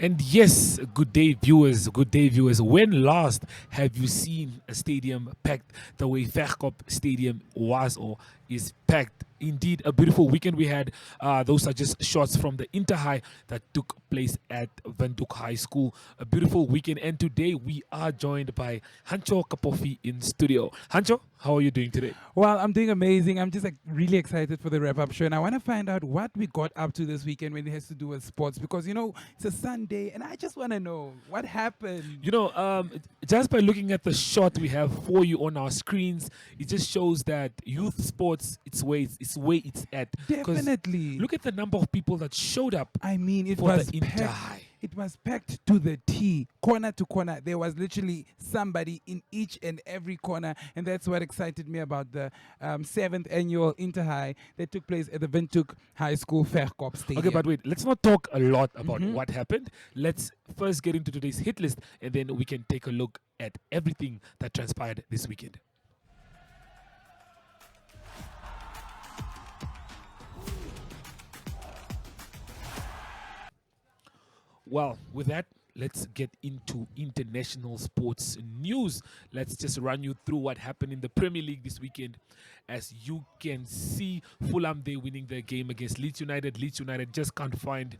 And yes, good day, viewers. Good day, viewers. When last have you seen a stadium packed the way Verkop Stadium was or is packed? Indeed, a beautiful weekend we had. Those are just shots from the Inter High that took place at Windhoek High School. A beautiful weekend. And today we are joined by Hancho Kapofi in studio. Hancho, how are you doing today? Well, I'm doing amazing. I'm just like really excited for the wrap up show, and I want to find out what we got up to this weekend when it has to do with sports because it's a Sunday, and I just want to know what happened. Just by looking at the shot we have for you on our screens, it just shows that youth sports, it's where it's at. 'Cause Definitely. look at the number of people that showed up I mean, it for was the Inter packed. High. It was packed to the T, corner to corner. There was literally somebody in each and every corner, and that's what excited me about the 7th annual Inter High that took place at the Windhoek High School Verkop Stadium. Okay, but wait, let's not talk a lot about what happened. Let's first get into today's hit list, and then we can take a look at everything that transpired this weekend. Well, with that, let's get into international sports news. Let's just run you through what happened in the Premier League this weekend. As you can see, Fulham, they winning their game against Leeds United. Leeds United just can't find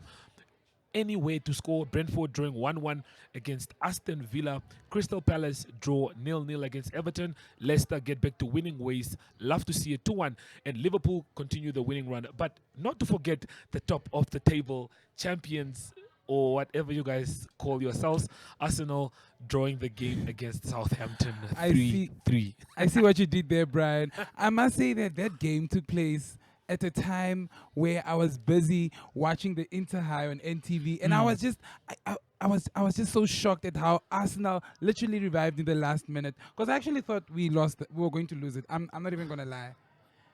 any way to score. Brentford drawing 1-1 against Aston Villa. Crystal Palace draw 0-0 against Everton. Leicester get back to winning ways. Love to see a 2-1. And Liverpool continue the winning run. But not to forget the top of the table champions, or whatever you guys call yourselves, Arsenal drawing the game against Southampton I see. 3-3. I see what you did there, Brian. I must say that that game took place at a time where I was busy watching the Inter High on NTV, and I was just, I was just so shocked at how Arsenal literally revived in the last minute. Because I actually thought we were going to lose it. I'm not even gonna lie.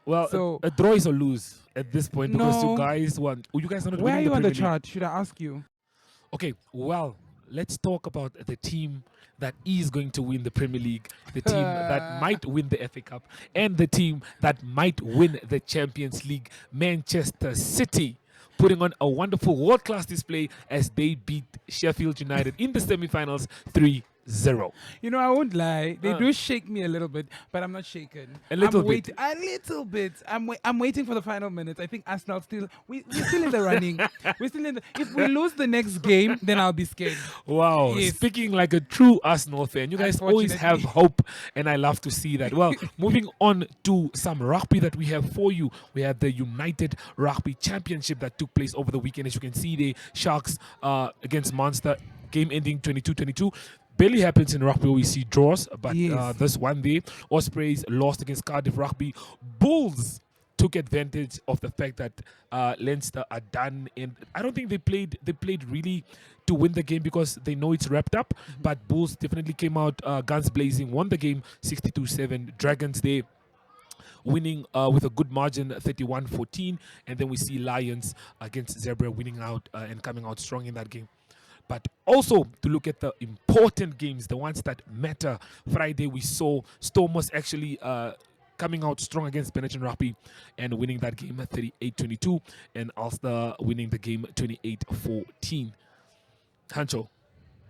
Well, So- a draw is a lose at this point because No. you guys won. You guys are not Where are winning you on the Premier League. chart? Should I ask you? Okay, well, let's talk about the team that is going to win the Premier League, the team that might win the FA Cup, and the team that might win the Champions League, Manchester City, putting on a wonderful world-class display as they beat Sheffield United in the semi-finals 3-0. I won't lie. They do shake me a little bit, but I'm not shaken. A little I'm bit. waiting, a little bit. I'm waiting for the final minutes. I think Arsenal we're still in the running. We're still in the. If we lose the next game, then I'll be scared. Wow, Yes. speaking like a true Arsenal fan, you guys always have Unfortunately. hope, and I love to see that. Well, moving on to some rugby that we have for you. We have the United Rugby Championship that took place over the weekend. As you can see, the Sharks against Munster, game ending 22-22. Barely happens in rugby. We see draws, but Yes. this one day, Ospreys lost against Cardiff Rugby. Bulls took advantage of the fact that Leinster are done, and I don't think they played really to win the game because they know it's wrapped up. But Bulls definitely came out guns blazing, won the game 62-7. Dragons they winning with a good margin 31-14, and then we see Lions against Zebra winning out and coming out strong in that game. But also to look at the important games, the ones that matter. Friday we saw Stormers actually coming out strong against Benetton Rugby and winning that game 38-22, and Ulster winning the game 28-14. Hancho,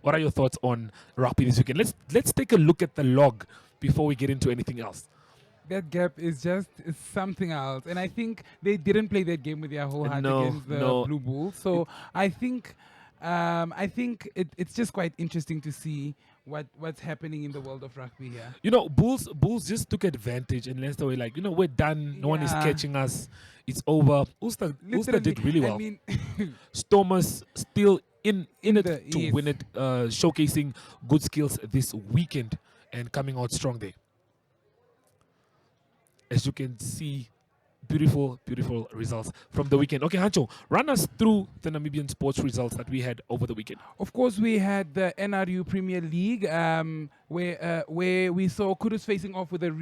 what are your thoughts on rugby this weekend? Let's take a look at the log before we get into anything else. That gap is just something else, and I think they didn't play that game with their whole heart No, against the no. Blue Bulls. So I think it's just quite interesting to see what's happening in the world of rugby here. Bulls just took advantage and Leinster were like, we're done. No one is Yeah. catching us. It's over. Ulster did really well. I mean, Stormers still in it to yes. win it, showcasing good skills this weekend and coming out strong there. As you can see, beautiful results from the weekend. Okay, Hancho, run us through the Namibian sports results that we had over the weekend. Of course, we had the NRU Premier League, where we saw Kudus facing off with the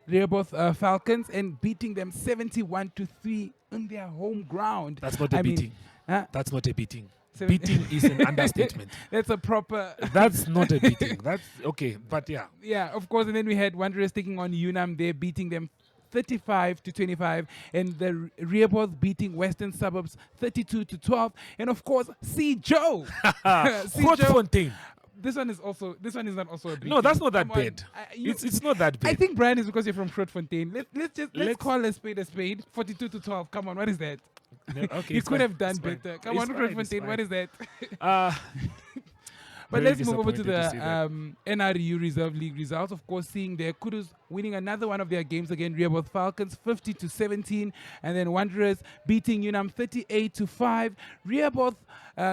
Rehoboth Falcons and beating them 71-3 on their home ground. That's not a I mean, beating. huh? That's not a beating. Seven- Beating is an understatement. That's a proper. That's not a beating. That's okay, but yeah. Yeah, of course. And then we had Wanderers taking on Unam. They're beating them 35-25, and the Rehoboth beating Western Suburbs 32-12, and of course, C. Joe. C. Joe. Grootfontein. This one is not also a big No, that's team. not that Come on. bad. It's not that bad. I think Brian is because you're from Grootfontein. Let's call a spade a spade. 42-12. Come on, what is that? No, okay, You it's could fine, have done it's fine. better. Come It's on, fine, it's Grootfontein, what fine. is that? Very But let's move over to disappointed the see that. NRU Reserve League results. Of course, seeing their Kudus winning another one of their games again, Rehoboth Falcons 50-17, and then Wanderers beating Unam 38-5. Rehoboth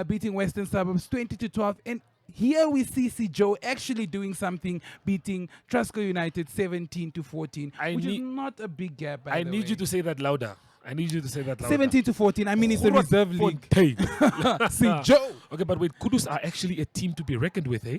beating Western Suburbs 20-12, and here we see C. Joe actually doing something, beating Trusco United 17-14, which is not a big gap. By I the need way. you to say that louder. I need you to say that louder. 17-14. I mean, it's the reserve league. Grootfontein. C. Joe. Okay, but wait, Kudus are actually a team to be reckoned with, eh?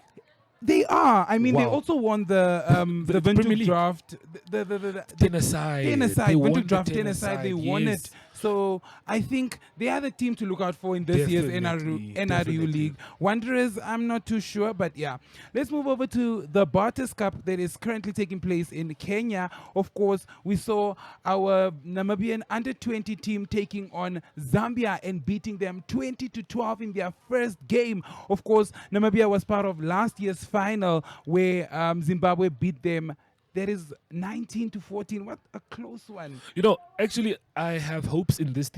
They are. I mean, they Wow. also won the The Windhoek Premier League. draft. The Tenaside. Tenaside, They won Windhoek the draft Tenaside, they won yes. it. So I think they are the team to look out for in this year's Definitely, NRU definitely. League. Wanderers, I'm not too sure, but yeah. Let's move over to the Barters Cup that is currently taking place in Kenya. Of course, we saw our Namibian under-20 team taking on Zambia and beating them 20-12 in their first game. Of course, Namibia was part of last year's final where Zimbabwe beat them. That is 19-14. What a close one. You know, actually, I have hopes in this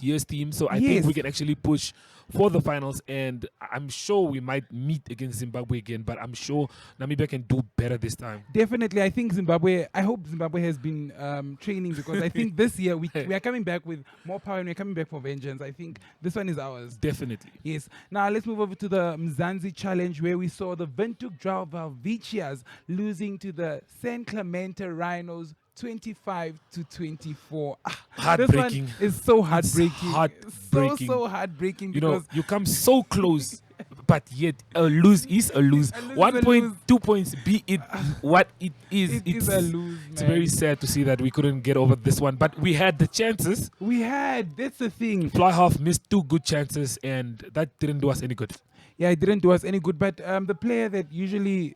year's team. So I think Yes. we can actually push for the finals, and I'm sure we might meet against Zimbabwe again. But I'm sure Namibia can do better this time. Definitely, I think Zimbabwe. I hope Zimbabwe has been training, because I think this year we are coming back with more power and we're coming back for vengeance. I think this one is ours. Definitely. Yes. Now let's move over to the Mzansi Challenge, where we saw the Windhoek Valvicias losing to the San Clemente Rhinos 25-24. Heartbreaking. This one is so heartbreaking. heartbreaking. So heartbreaking. You know, because you come so close, but yet a lose is a lose. A lose is 1 a point, lose. 2 points, be it what it is. it is a lose, It's man. very sad to see that we couldn't get over this one, but we had the chances. That's the thing. Flyhalf missed 2 good chances, and that didn't do us any good. Yeah, it didn't do us any good. But the player that usually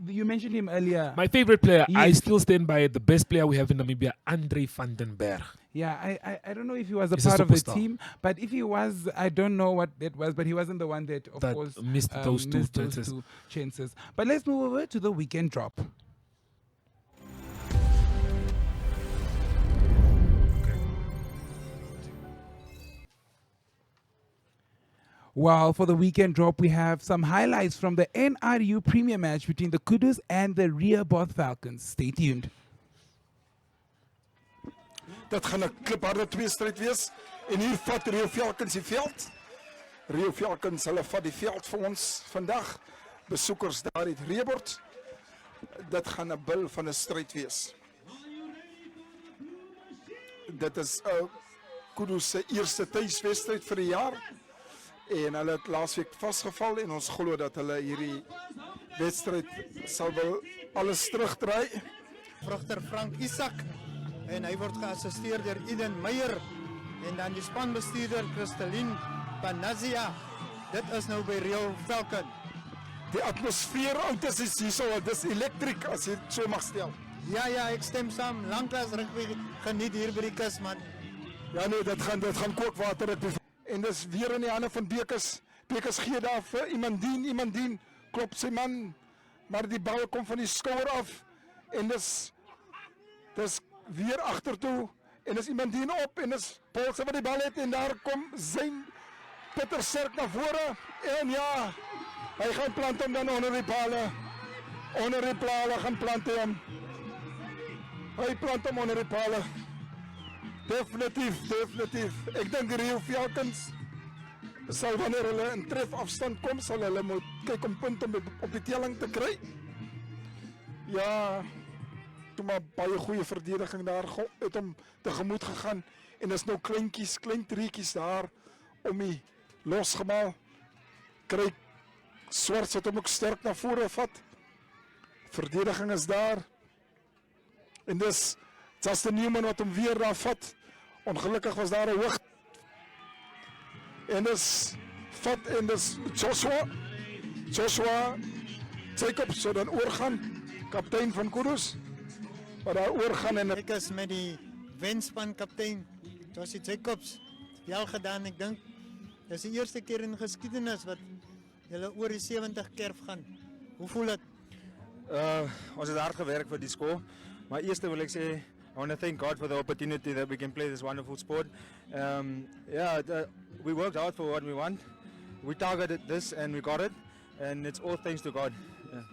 you mentioned him earlier. My favorite player, I Yes. still stand by it, the best player we have in Namibia, Andre van den Berg. Yeah, I don't know if he was a He's a part of the superstar. team, but if he was, I don't know what that was. But he wasn't the one that, of That course, missed those two chances. chances. But let's move over to the weekend drop. Well, for the weekend drop, we have some highlights from the NRU Premier match between the Kudus and the Rehoboth Falcons. Stay tuned. Dit gaan 'n klipharde tweestryd wees en hier vat Rio Falcons die veld. Rio Falcons hulle vat die veld vir ons vandag. Besoekers daar uit Rehoboth. Dit gaan 'n bil van 'n stryd wees. Dit is Kudus se eerste tuiswedstryd vir die jaar. En hulle het laasweek vasgeval en ons glo dat hulle hierdie wedstryd sal wel alles terugdraai. Vrugter Frank Isak en hy word geassisteer deur Eden Meyer en dan die spanbestuurder Christeline Panazia. Dit is nou by Rio Falcon. Die atmosfeer uit is hierso, dis elektrik as jy so mag stel. Ja, ek stem saam. Lanklaas rugby geniet hier by die kus, man. Ja nee, dit gaan kookwater rugby. En dis weer in die hande van Bekes. Bekes gee daar vir iemand dien, klop sy man, maar die bal kom van die skouer af en dis weer agtertoe en dis iemand dien op en dis Paulse wat die bal het en daar kom Zain Pieter Serk na vore en ja, hy gaan plant hom dan onder die pale. Onder die pale gaan plant hy hom. Hy plant hom onder die pale. Definitief. Ek dink Rio Falcons sal wanneer hulle in trefafstand kom, sal hulle moet kyk om punte op die telling te kry. Ja, toe maar baie goeie verdediging daar het hom tegemoet gegaan en is nou klein treetjies daar om die losgemaal. Kry Swart het hom ook sterk na vore vat. Verdediging is daar. En dis Justin Newman wat hom weer daar vat. Ongelukkig was daar 'n hoog. En dis vat en dis Joshua Jacobs so dan oorgaan, kaptein van Kudus. wat daar oorgaan en Ek is met die wenspan kaptein Josie Jacobs wel gedaan. Ek dink dis die eerste keer in geskiedenis wat julle oor die 70 kerf gaan. Hoe voel dit? Ons het hard gewerk vir die skool. Maar eerst wil ek sê, I want to thank God for the opportunity that we can play this wonderful sport. We worked hard for what we want. We targeted this and we got it. And it's all thanks to God. Yeah.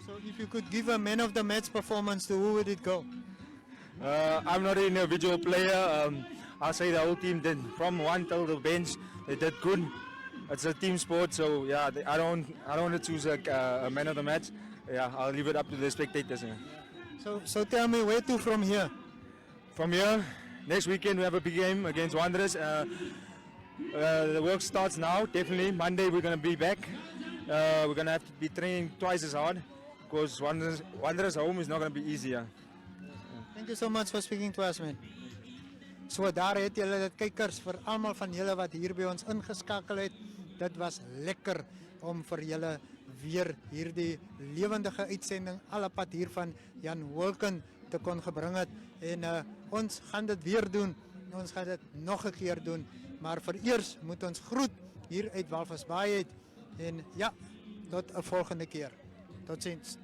So if you could give a man of the match performance, to who would it go? I'm not an individual player. I'll say the whole team did. From one till the bench, they did good. It's a team sport, so yeah, I don't want to choose a man of the match. Yeah, I'll leave it up to the spectators. Yeah. So tell me, where to from here? From here, next weekend we have a big game against Wanderers. The work starts now, definitely. Monday we're going to be back. We're going to have to be training twice as hard because Wanderers home is not going to be easier. Thank you so much for speaking to us, man. So daar het julle dit kykers, vir almal van julle wat hier by ons ingeskakel het. Dit was lekker om vir julle weer hierdie lewendige uitsending alle pad hier van Jan Wolken te kon gebring het. En ons gaan dit weer doen. Ons gaan dit nog 'n keer doen. Maar vereers moet ons groet hier uit Walvisbaai uit. En ja, tot 'n volgende keer. Totsiens.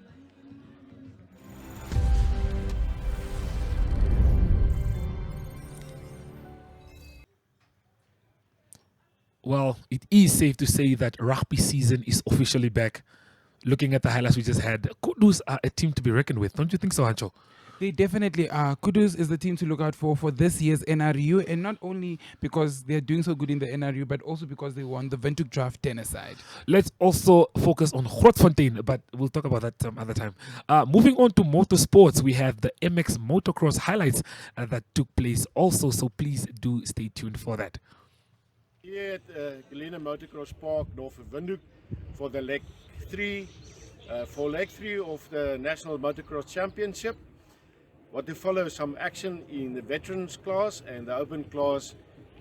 Well, it is safe to say that rugby season is officially back. Looking at the highlights we just had, Kudus are a team to be reckoned with. Don't you think so, Hancho? They definitely are. Kudus is the team to look out for this year's NRU, and not only because they're doing so good in the NRU, but also because they won the Windhoek Draft tennis side. Let's also focus on Grootfontein, but we'll talk about that some other time. Moving on to motorsports, we have the MX Motocross highlights that took place also, so please do stay tuned for that. Here at Galena Motocross Park, North of Windhoek, for the leg 3, of the National Motocross Championship. What to follow is some action in the veterans class and the open class.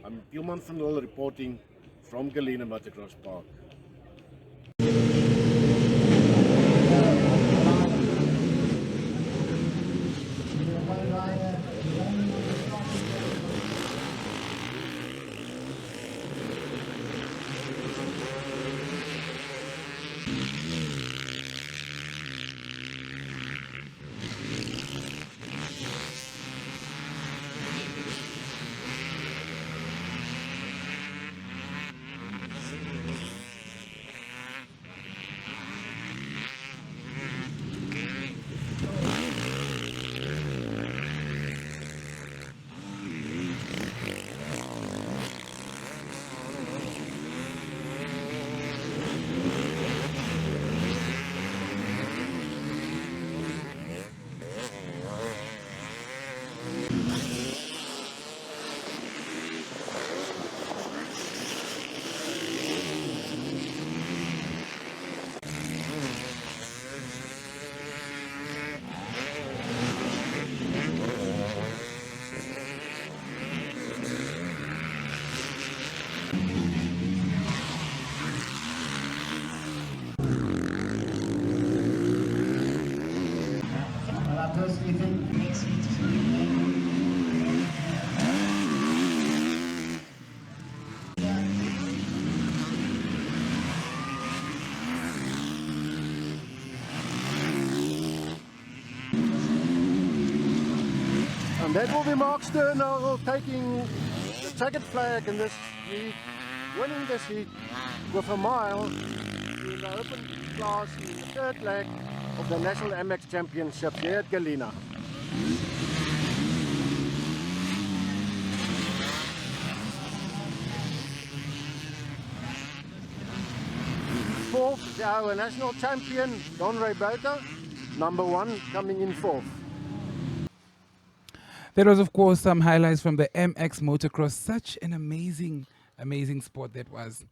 I'm Gilman van Lille reporting from Galena Motocross Park. And that will be Mark Sternagel taking the checkered flag in this heat, winning this heat with a mile in the open class in the third leg of the National MX Championships here at Galena. Fourth, our national champion, Don Ray Bota, number 1, coming in fourth. There was, of course, some highlights from the MX Motocross. Such an amazing amazing sport that was.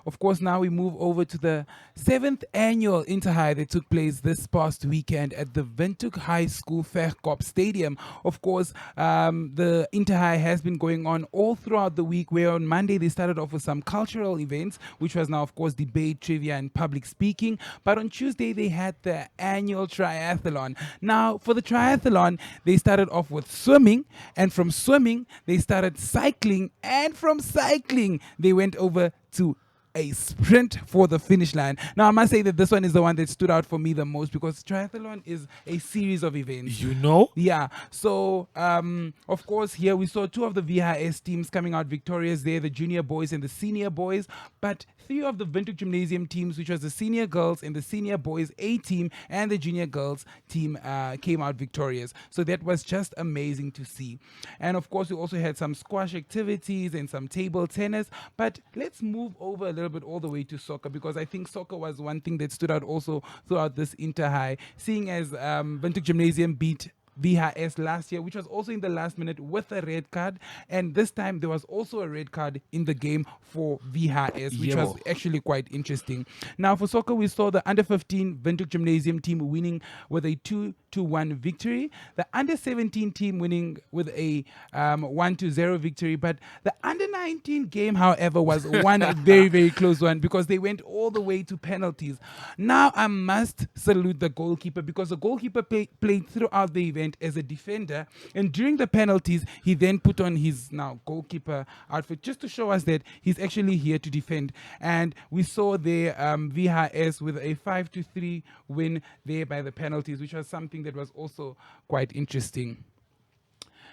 Of course, now we move over to the 7th annual Interhigh that took place this past weekend at the Windhoek High School Verkop Stadium. Of course, the Interhigh has been going on all throughout the week, where on Monday they started off with some cultural events, which was now, of course, debate, trivia, and public speaking. But on Tuesday, they had the annual triathlon. Now, for the triathlon, they started off with swimming, and from swimming, they started cycling, and from cycling, they went over to a sprint for the finish line. Now, I must say that this one is the one that stood out for me the most, because triathlon is a series of events. You know? Yeah. So, of course, here we saw two of the VHS teams coming out victorious there, the junior boys and the senior boys. But three of the Windhoek Gymnasium teams, which was the senior girls and the senior boys A team and the junior girls team, came out victorious. So that was just amazing to see. And of course, we also had some squash activities and some table tennis. But let's move over a little bit all the way to soccer, because I think soccer was one thing that stood out also throughout this Interhigh, seeing as Windhoek Gymnasium beat VHS last year, which was also in the last minute with a red card, and this time there was also a red card in the game for VHS, which was actually quite interesting. Now for soccer, we saw the under 15 Windhoek Gymnasium team winning with a 2-1 victory, the under 17 team winning with a 1-0 victory, but the under 19 game, however, was one very, very close one, because they went all the way to penalties. Now I must salute the goalkeeper, because the goalkeeper played throughout the event as a defender, and during the penalties he then put on his now goalkeeper outfit just to show us that he's actually here to defend. And we saw there VHS with a 5-3 win there by the penalties, which was something that was also quite interesting.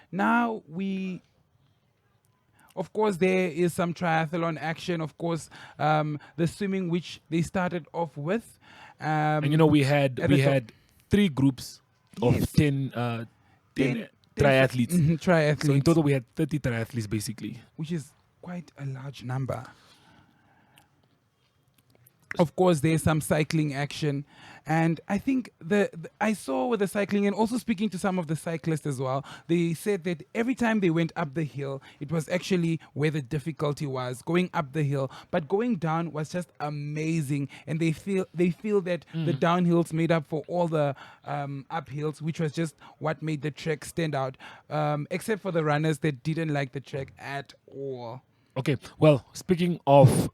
Now of course, there is some triathlon action. Of course, the swimming, which they started off with, and you know, we had three groups of Yes. 10 triathletes. Triathletes, So in total, we had 30 triathletes basically. which is quite a large number. Of course, there's some cycling action, and I think I saw with the cycling, and also speaking to some of the cyclists as well, they said that every time they went up the hill, it was actually where the difficulty was, going up the hill, but going down was just amazing, and they feel that the downhills made up for all the uphills, which was just what made the trek stand out, except for the runners that didn't like the trek at all. Okay, well, speaking of,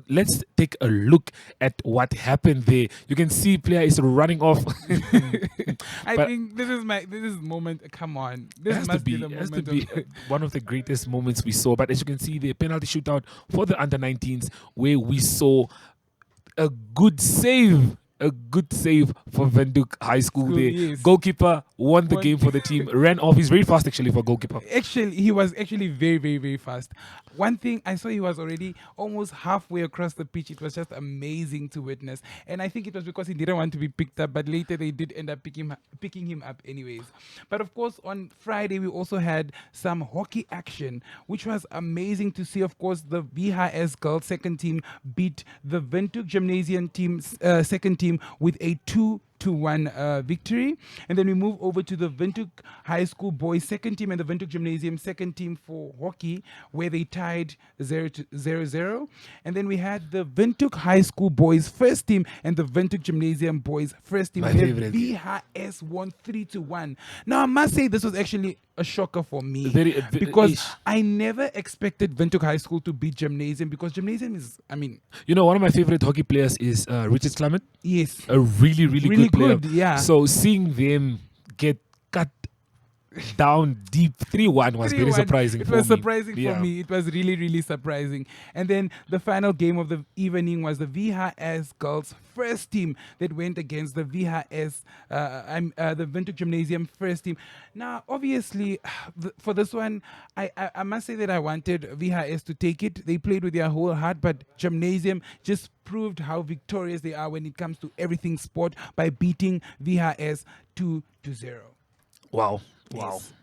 let's take a look at what happened there. You can see player is running off. I But- think this is moment. Come on, It this has must to be, the it moment. has to be one of the greatest moments we saw. But as you can see, the penalty shootout for the under 19s, where we saw a good save for Windhoek High School there. Yes. Goalkeeper won the Won- game for the team, ran off. He's very fast actually for a goalkeeper. Actually, he was actually very, very, very fast. One thing I saw, he was already almost halfway across the pitch. It was just amazing to witness. And I think it was because he didn't want to be picked up, but later they did end up picking him up anyways. But of course, on Friday, we also had some hockey action, which was amazing to see. Of course, the VHS girls second team beat the Windhoek Gymnasium team's second team with a 2-1 victory. And then we move over to the Windhoek High School boys second team and the Windhoek Gymnasium second team for hockey, where they tied 0-0. And then we had the Windhoek High School boys first team and the Windhoek Gymnasium boys first team, My where favorite. VHS won 3-1. Now I must say this was actually a shocker for me, Very- because ish. I never expected Windhoek High School to beat Gymnasium, because Gymnasium is, I mean, You know, one of my favorite hockey players is Richard Clement. yes, A really, really, Really good player. good, yeah. So seeing them get cut down deep 3-1 was very 3-1. surprising It for was me. surprising Yeah. for me. It was really, really surprising. And then the final game of the evening was the VHS girls first team that went against the VHS, the Windhoek Gymnasium first team. Now, obviously, for this one, I must say that I wanted VHS to take it. They played with their whole heart, but Gymnasium just proved how victorious they are when it comes to everything sport by beating VHS 2-0. Wow. Yes.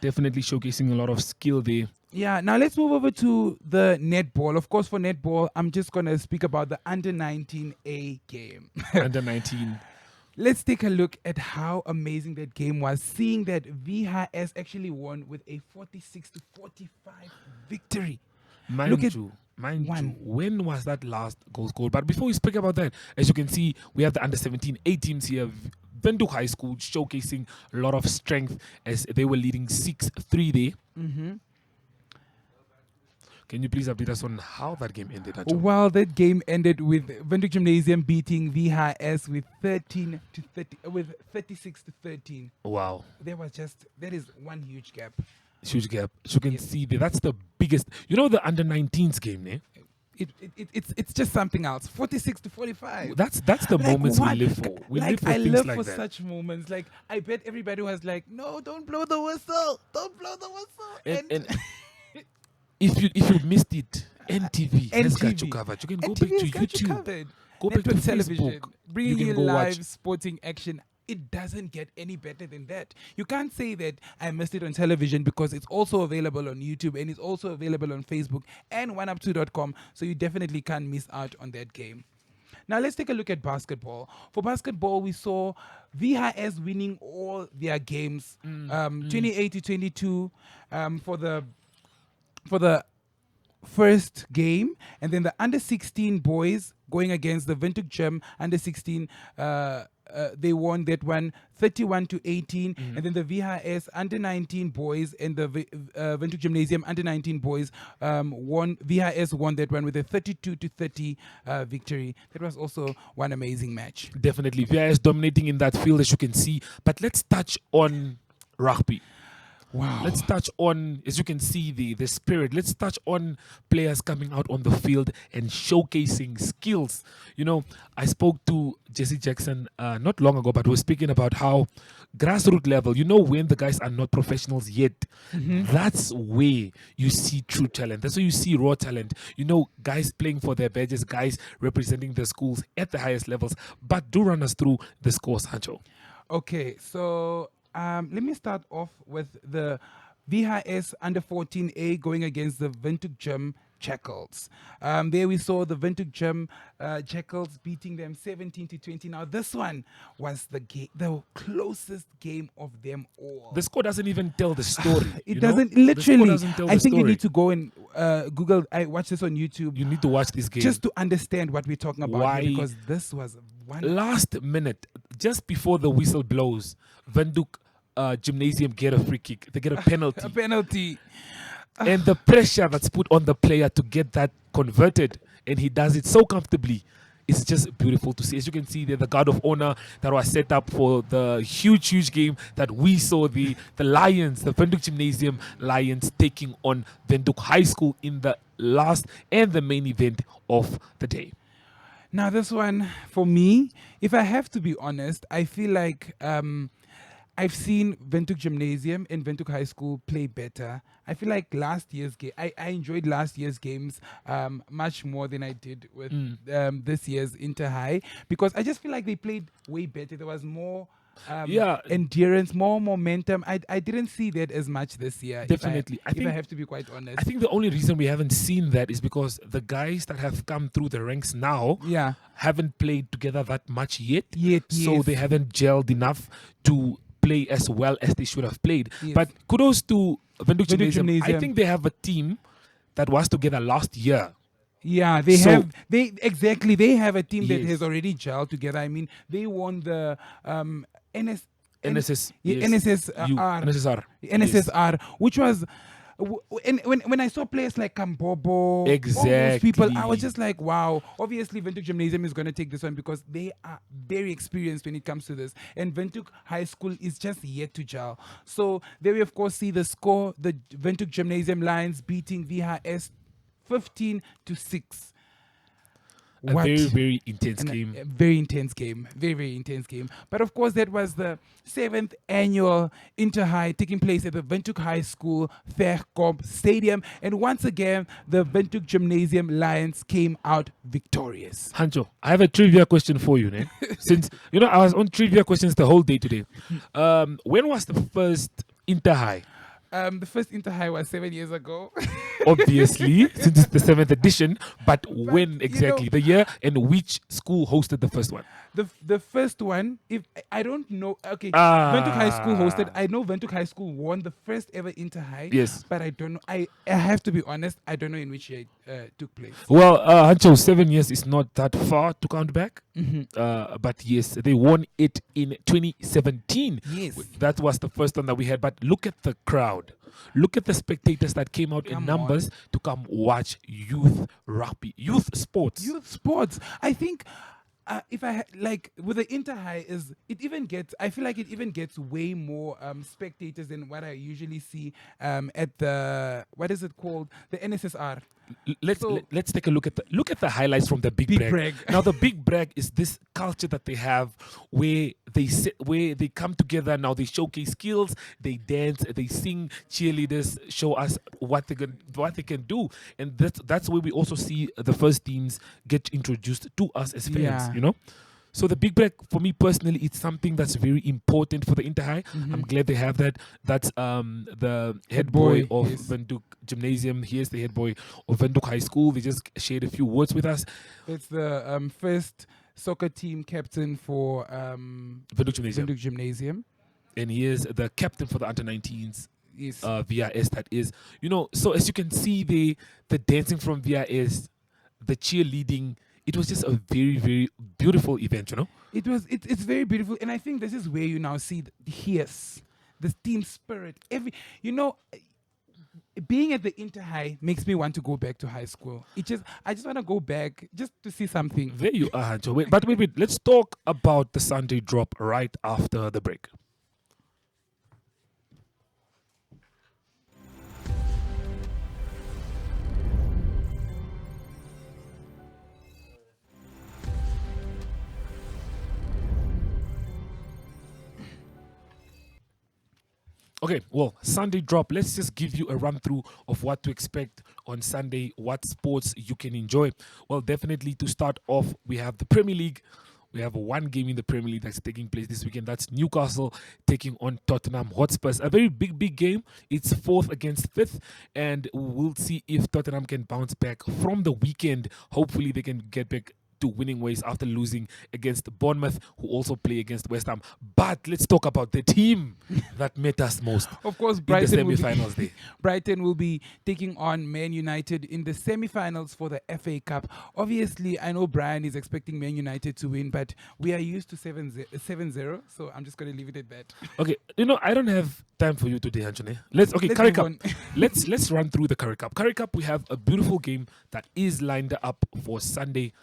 Definitely showcasing a lot of skill there. Yeah, now let's move over to the netball. Of course, for netball, I'm just going to speak about the under 19A game. Under 19. Let's take a look at how amazing that game was, seeing that VHS actually won with a 46-45 victory. Look at Mind one. you, when was that last goal scored? But before we speak about that, as you can see, we have the under 17 A teams here. Windhoek High School showcasing a lot of strength as they were leading 6-3 there. Mm-hmm. Can you please update us on how that game ended, Anjo? Well, that game ended with Windhoek Gymnasium beating VHS with 36 to 13. Wow. That is one huge gap. Huge gap. As you can see there, that's the biggest. You know the under 19s game, eh? It's just something else. 46 to 45. That's the Like moments what? we live for. We live for I things live like for that. such moments. Like I bet everybody was like, "No, don't blow the whistle! Don't blow the whistle!" And if you missed it, NTV has got you NTV. covered. You can go NTV back to has got you YouTube. covered. Go back to Network television, Facebook. bringing You you can go live watch. sporting action. It doesn't get any better than that. You can't say that I missed it on television because it's also available on YouTube and it's also available on Facebook and oneup2.com. So you definitely can't miss out on that game. Now let's take a look at basketball. For basketball, we saw VHS winning all their games, 28 to 22 for the first game, and then the under 16 boys going against the Windhoek Gym under 16. They won that one 31 to 18, and then the VHS under 19 boys and the Windhoek Gymnasium under 19 boys won. VHS won that one with a 32 to 30 victory. That was also one amazing match. Definitely, VIS dominating in that field, as you can see. But let's touch on rugby. Wow. Let's touch on, as you can see, the spirit. Let's touch on players coming out on the field and showcasing skills. You know, I spoke to Jesse Jackson not long ago, but we were speaking about how grassroots level, you know, when the guys are not professionals yet, that's where you see true talent. That's where you see raw talent. You know, guys playing for their badges, guys representing the schools at the highest levels. But do run us through the scores, Hancho. Okay, so let me start off with the VHS under 14A going against the Windhoek Gym Jackals. There we saw the Windhoek Gym Jackals beating them 17 to 20. Now this one was the closest game of them all. The score doesn't even tell the story. It you doesn't know? The score literally. doesn't tell I the think you story. need to go and Google. I watched this on YouTube You need to watch this game. just to understand what we're talking about Why- here, because this was one. Last minute, just before the whistle blows, Windhoek Gymnasium get a free kick. They get a penalty. A penalty. And the pressure that's put on the player to get that converted, and he does it so comfortably. It's just beautiful to see. As you can see there, the guard of honor that was set up for the huge game that we saw, the Lions, the Windhoek Gymnasium Lions taking on Windhoek High School in the last and the main event of the day. Now, this one, for me, if I have to be honest, I feel like I've seen Windhoek Gymnasium and Windhoek High School play better. I feel like last year's game, I enjoyed last year's games much more than I did with this year's Inter High, because I just feel like they played way better. There was more endurance, more momentum. I didn't see that as much this year. Definitely. If I have to be quite honest. I think the only reason we haven't seen that is because the guys that have come through the ranks now Yeah. haven't played together that much yet. So yes. they haven't gelled enough to play as well as they should have played. Yes. But kudos to Windhoek Gymnasium. I Gymnasium. think they have a team that was together last year. Yeah, they So- have they have a team that Yes. has already gelled together. I mean, they won the NSS. Yeah, yes. NSSR. NSSR. NSSR, which was when I saw players like Kambobo, all those people, I was Exactly. just like, wow. Obviously, Windhoek Gymnasium is going to take this one because they are very experienced when it comes to this, and Windhoek High School is just yet to gel. So there we of course see the score: the Windhoek Gymnasium Lions beating VHS 15 to 6. A very intense game. A very intense game. Very intense game. But of course, that was the 7th annual Inter High taking place at the Windhoek High School Verkoop Stadium. And once again, the Windhoek Gymnasium Lions came out victorious. Hancho, I have a trivia question for you, ne? Since, I was on trivia questions the whole day today. When was the first Inter High The first Inter-High was 7 years ago. Obviously, since it's the 7th edition. But when you exactly? know- The year and which school hosted the first one? The first one, if I don't know, okay, Ah. Windhoek High School hosted. I know Windhoek High School won the first ever Inter-High. Yes. But I don't know. I have to be honest. I don't know in which year it took place. Well, Hancho, 7 years is not that far to count back. Mm-hmm. But yes, they won it in 2017. Yes. That was the first one that we had. But look at the crowd. Look at the spectators that came out in Come numbers to come watch youth rugby, youth sports. Youth sports. I think if I like with the Inter-High is it even gets. I feel like it even gets way more spectators than what I usually see at the what is it called, the NSSR. Let's take a look at the highlights from the Big Big Brag. Brag. Now the Big Brag is this culture that they have where they come together. Now they showcase skills, they dance, they sing, cheerleaders show us what they can do, and that's where we also see the first teams get introduced to us as fans. Yeah. You know. So the Big Brag, for me personally, it's something that's very important for the Inter-High. I'm glad they have that. That's the head boy boy, of yes. Windhoek Gymnasium. Here's the head boy of Windhoek High School. They just shared a few words with us. It's the first soccer team captain for Windhoek Gymnasium. Windhoek Gymnasium. And here's the captain for the under-19s. Yes. VRS, that is. You know, so as you can see, the dancing from VRS, the cheerleading, it was just a very, very beautiful event, you know? It's very beautiful, and I think this is where you now see the team spirit. Being at the Inter-High makes me want to go back to high school. I just want to go back just to see something. There you are, Hancho. Wait. Let's talk about the Sunday drop right after the break. Okay, well, Sunday drop. Let's just give you a run through of what to expect on Sunday, what sports you can enjoy. Well, definitely to start off, we have the Premier League. We have one game in the Premier League that's taking place this weekend. That's Newcastle taking on Tottenham Hotspurs. A very big game. It's 4th against 5th, and we'll see if Tottenham can bounce back from the weekend. Hopefully, they can get back to winning ways after losing against Bournemouth, who also play against West Ham. But let's talk about the team that matters most. Of course, in the Brighton will semi-finals be, day. Brighton will be taking on Man United in the semi-finals for the FA Cup. Obviously, I know Brian is expecting Man United to win, but we are used to 7-0, so I'm just going to leave it at that. Okay, I don't have time for you today, Anjane. Let's Curry move Cup. on. let's run through the Curry Cup. Curry Cup, we have a beautiful game that is lined up for Sunday.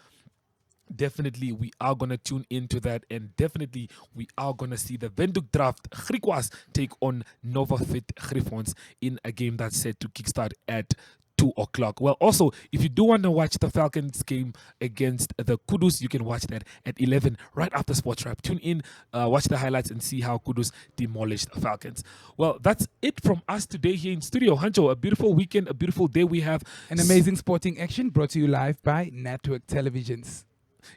Definitely, we are going to tune into that, and definitely, we are going to see the Windhoek Draft Griquas take on Nova Fit Griffons in a game that's set to kickstart at 2 o'clock. Well, also, if you do want to watch the Falcons game against the Kudus, you can watch that at 11 right after Sports Wrap. Tune in, watch the highlights, and see how Kudus demolished the Falcons. Well, that's it from us today here in studio. Hancho, a beautiful weekend, a beautiful day we have. An amazing sporting action brought to you live by Network Televisions.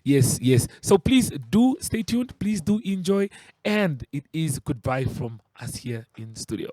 Yes. So please do stay tuned. Please do enjoy. And it is goodbye from us here in studio.